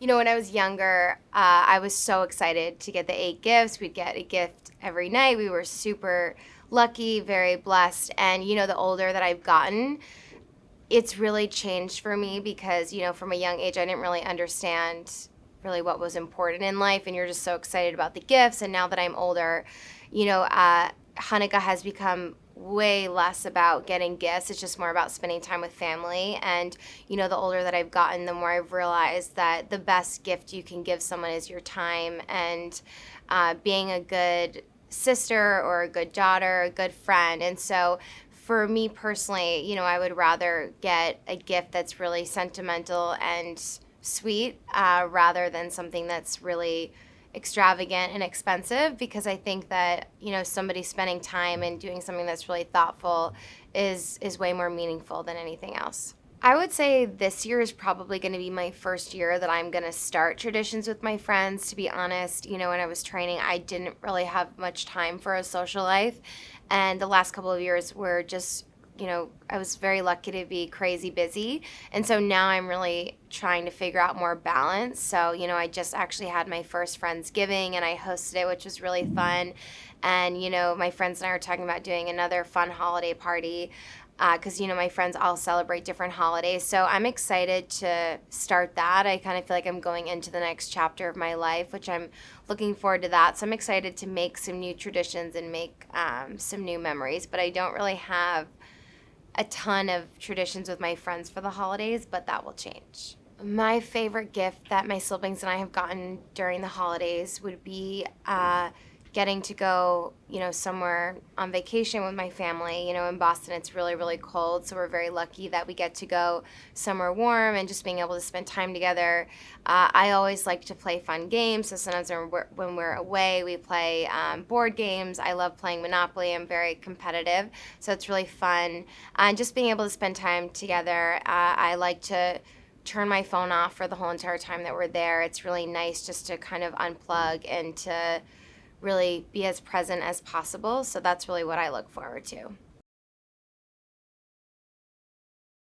When I was younger, I was so excited to get the 8 gifts. We'd get a gift every night. We were super lucky, very blessed. And, the older that I've gotten, it's really changed for me because, from a young age, I didn't really understand really what was important in life. And you're just so excited about the gifts. And now that I'm older, Hanukkah has become way less about getting gifts. It's just more about spending time with family. And, the older that I've gotten, the more I've realized that the best gift you can give someone is your time and being a good sister or a good daughter, a good friend. And so for me personally, I would rather get a gift that's really sentimental and sweet rather than something that's really extravagant and expensive, because I think that somebody spending time and doing something that's really thoughtful is way more meaningful than anything else. I would say this year is probably going to be my first year that I'm going to start traditions with my friends. To be honest, when I was training, I didn't really have much time for a social life. And the last couple of years were just, I was very lucky to be crazy busy. And so now I'm really trying to figure out more balance. So, I just actually had my first Friendsgiving and I hosted it, which was really fun. And, my friends and I are talking about doing another fun holiday party because, my friends all celebrate different holidays. So I'm excited to start that. I kind of feel like I'm going into the next chapter of my life, which I'm looking forward to that. So I'm excited to make some new traditions and make some new memories. But I don't really have a ton of traditions with my friends for the holidays, but that will change. My favorite gift that my siblings and I have gotten during the holidays would be getting to go, somewhere on vacation with my family. In Boston, it's really, really cold, so we're very lucky that we get to go somewhere warm and just being able to spend time together. I always like to play fun games, so sometimes when we're away, we play board games. I love playing Monopoly. I'm very competitive, so it's really fun. And just being able to spend time together. I like to turn my phone off for the whole entire time that we're there. It's really nice just to kind of unplug and to really be as present as possible. So that's really what I look forward to.